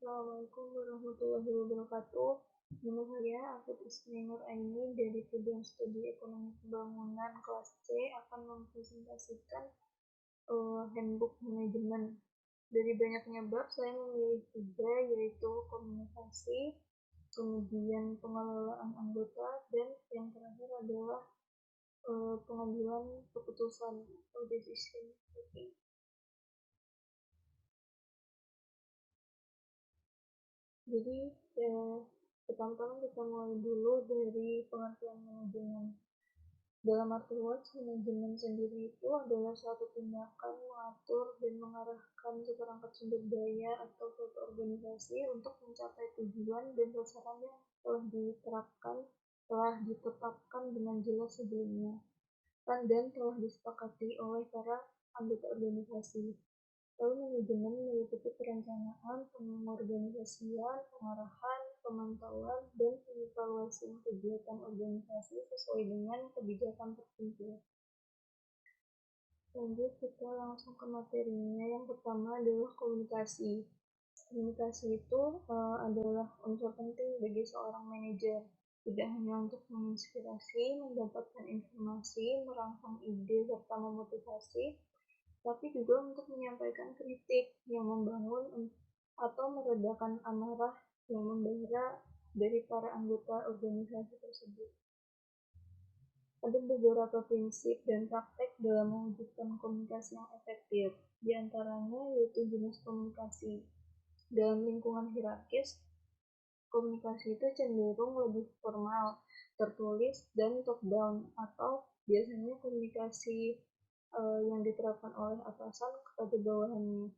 Assalamualaikum warahmatullahi wabarakatuh. Nama saya Afid Ismi Nur Aini dari Program Studi Ekonomi Pembangunan kelas C akan mempresentasikan handbook manajemen. Dari banyaknya bab, saya memilih 3, yaitu komunikasi, kemudian pengelolaan anggota, dan yang terakhir adalah pengambilan keputusan atau decision making. Jadi pertama-tama kita mulai dulu dari pengertian manajemen. Dalam arti luas, manajemen sendiri itu adalah suatu tindakan mengatur dan mengarahkan seperangkat sumber daya atau suatu organisasi untuk mencapai tujuan dan sasaran yang telah ditetapkan dengan jelas sebelumnya, dan telah disepakati oleh para anggota organisasi. Lalu manajemen meliputi perencanaan, pengorganisasian, pengarahan, pemantauan, dan pengevaluasian kegiatan organisasi sesuai dengan kebijakan tertentu. Lanjut, kita langsung ke materinya. Yang pertama adalah komunikasi. Komunikasi itu adalah unsur penting bagi seorang manajer, tidak hanya untuk menginspirasi, mendapatkan informasi, merangsang ide, serta memotivasi, tapi juga untuk menyampaikan kritik yang membangun atau meredakan amarah yang membara dari para anggota organisasi tersebut. Ada beberapa prinsip dan praktek dalam mewujudkan komunikasi yang efektif. Di antaranya yaitu jenis komunikasi. Dalam lingkungan hierarkis, komunikasi itu cenderung lebih formal, tertulis, dan top-down, atau biasanya komunikasi yang diterapkan oleh atasan kepada bawahannya.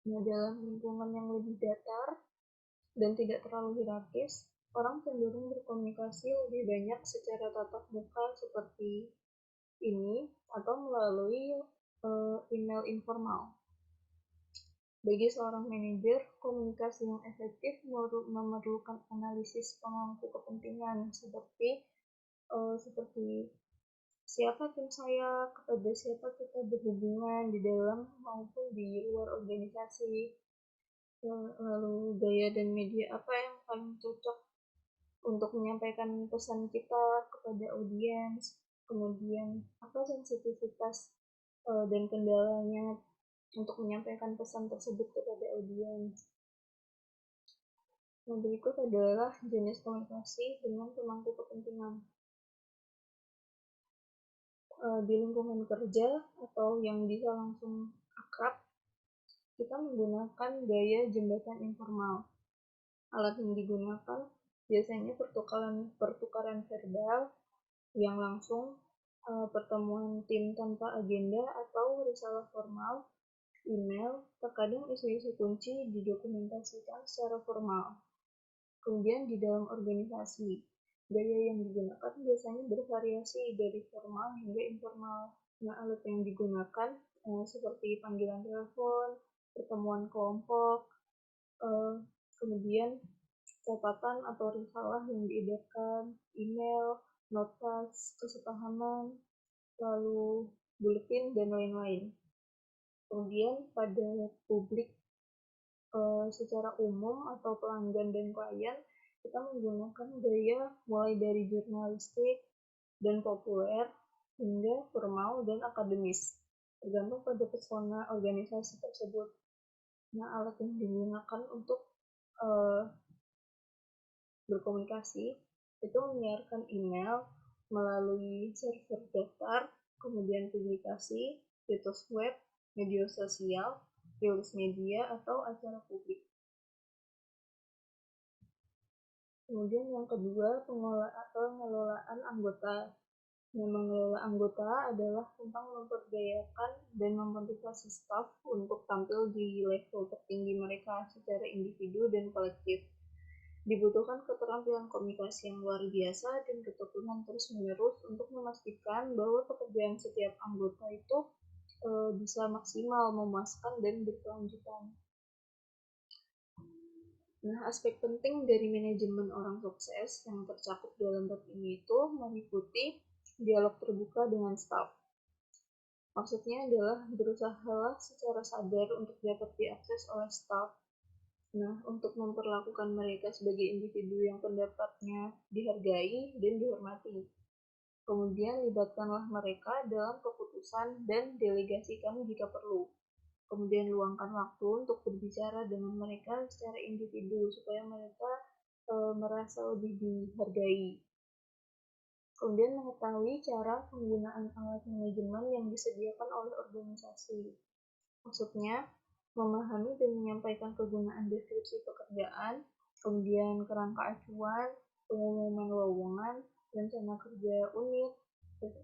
Nah, dalam lingkungan yang lebih datar dan tidak terlalu hierarkis, orang cenderung berkomunikasi lebih banyak secara tatap muka seperti ini atau melalui email informal. Bagi seorang manajer, komunikasi yang efektif memerlukan analisis pemangku kepentingan seperti siapa tim saya, kepada siapa kita berhubungan di dalam maupun di luar organisasi, lalu gaya dan media apa yang paling cocok untuk menyampaikan pesan kita kepada audiens, kemudian apa sensitivitas dan kendalanya untuk menyampaikan pesan tersebut kepada audiens. Nah, berikut adalah jenis komunikasi dengan pemangku kepentingan. Di lingkungan kerja atau yang bisa langsung akrab, kita menggunakan gaya jembatan informal. Alat yang digunakan biasanya pertukaran verbal yang langsung, pertemuan tim tanpa agenda atau risalah formal, email, terkadang isu-isu kunci didokumentasikan secara formal. Kemudian di dalam organisasi, gaya yang digunakan biasanya bervariasi dari formal hingga informal. Nah, alat yang digunakan seperti panggilan telepon, pertemuan kelompok, kemudian catatan atau risalah yang diedarkan, email, notas, kesepahaman, lalu bulletin, dan lain-lain. Kemudian pada publik secara umum atau pelanggan dan klien, kita menggunakan gaya mulai dari jurnalistik dan populer hingga formal dan akademis, tergantung pada persona organisasi tersebut. Nah, alat yang digunakan untuk berkomunikasi itu menyiarkan email melalui server datar, kemudian publikasi, situs web, media sosial, rilis media, atau acara publik. Kemudian yang kedua, pengelolaan anggota. Yang mengelola anggota adalah tentang memperdayakan dan memotivasi staf untuk tampil di level tertinggi mereka secara individu dan kolektif. Dibutuhkan keterampilan komunikasi yang luar biasa dan ketekunan terus-menerus untuk memastikan bahwa pekerjaan setiap anggota itu bisa maksimal, memuaskan, dan berkelanjutan. Nah, aspek penting dari manajemen orang sukses yang tercakup dalam bab ini itu meliputi dialog terbuka dengan staf. Maksudnya adalah berusahalah secara sadar untuk dapat diakses oleh staf Nah, untuk memperlakukan mereka sebagai individu yang pendapatnya dihargai dan dihormati. Kemudian libatkanlah mereka dalam keputusan dan delegasikan jika perlu. Kemudian luangkan waktu untuk berbicara dengan mereka secara individu supaya mereka merasa lebih dihargai. Kemudian mengetahui cara penggunaan alat manajemen yang disediakan oleh organisasi. Maksudnya, memahami dan menyampaikan kegunaan deskripsi pekerjaan, kemudian kerangka acuan, pengumuman lowongan, rencana kerja unit,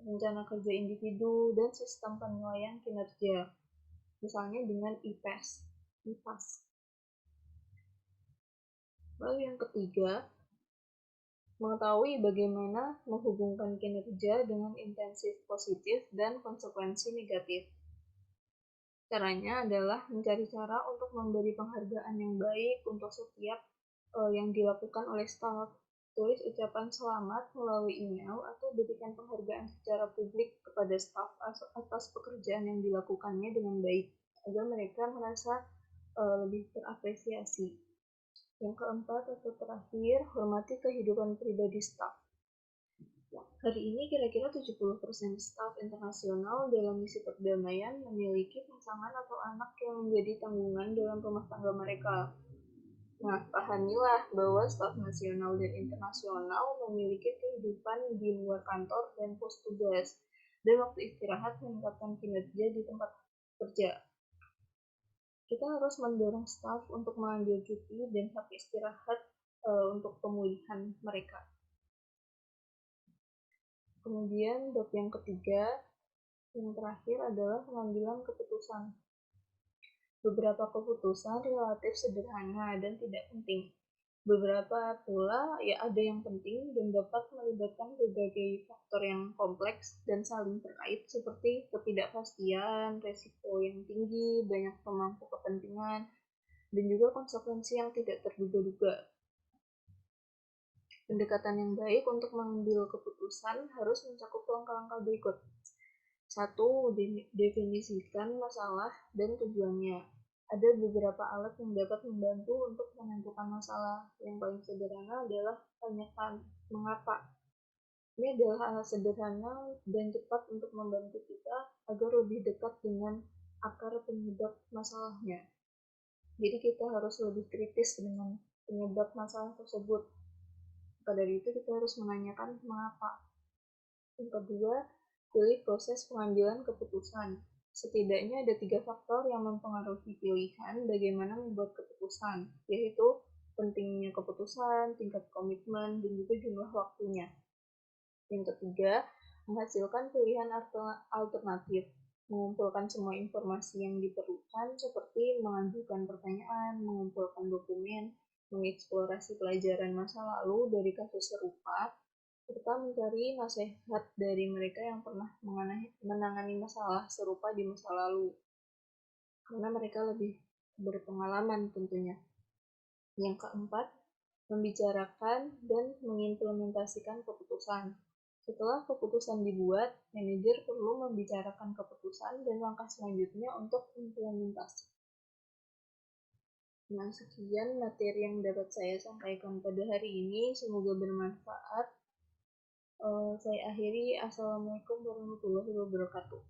rencana kerja individu, dan sistem penilaian kinerja. Misalnya dengan IPAS. Lalu yang ketiga, mengetahui bagaimana menghubungkan kinerja dengan intensif positif dan konsekuensi negatif. Caranya adalah mencari cara untuk memberi penghargaan yang baik untuk setiap yang dilakukan oleh staf. Tulis ucapan selamat melalui email atau berikan penghargaan secara publik kepada staf atas pekerjaan yang dilakukannya dengan baik agar mereka merasa lebih terapresiasi. Yang keempat atau terakhir, hormati kehidupan pribadi staf. Hari ini kira-kira 70% staf internasional dalam misi perdamaian memiliki pasangan atau anak yang menjadi tanggungan dalam rumah tangga mereka. Nah, pahamilah bahwa staf nasional dan internasional memiliki kehidupan di luar kantor dan pos tugas, dan waktu istirahat meningkatkan kinerja di tempat kerja. Kita harus mendorong staf untuk mengambil cuti dan hak istirahat untuk pemulihan mereka. Kemudian bab yang ketiga, yang terakhir adalah pengambilan keputusan. Beberapa keputusan relatif sederhana dan tidak penting. Beberapa pula ya ada yang penting dan dapat melibatkan berbagai faktor yang kompleks dan saling terkait seperti ketidakpastian, resiko yang tinggi, banyak pemangku kepentingan, dan juga konsekuensi yang tidak terduga-duga. Pendekatan yang baik untuk mengambil keputusan harus mencakup langkah-langkah berikut. 1. Definisikan masalah dan tujuannya. Ada beberapa alat yang dapat membantu untuk menentukan masalah. Yang paling sederhana adalah tanyakan mengapa. Ini adalah alat sederhana dan cepat untuk membantu kita agar lebih dekat dengan akar penyebab masalahnya. Jadi kita harus lebih kritis dengan penyebab masalah tersebut. Maka dari itu kita harus menanyakan mengapa. Yang kedua, pilih proses pengambilan keputusan. Setidaknya ada 3 faktor yang mempengaruhi pilihan bagaimana membuat keputusan, yaitu pentingnya keputusan, tingkat komitmen, dan juga jumlah waktunya. Yang ketiga, menghasilkan pilihan alternatif, mengumpulkan semua informasi yang diperlukan seperti mengajukan pertanyaan, mengumpulkan dokumen, mengeksplorasi pelajaran masa lalu dari kasus serupa, serta mencari nasihat dari mereka yang pernah menangani masalah serupa di masa lalu, karena mereka lebih berpengalaman tentunya. Yang keempat, membicarakan dan mengimplementasikan keputusan. Setelah keputusan dibuat, manajer perlu membicarakan keputusan dan langkah selanjutnya untuk implementasi. Nah, sekian materi yang dapat saya sampaikan pada hari ini. Semoga bermanfaat. Saya akhiri. Assalamualaikum warahmatullahi wabarakatuh.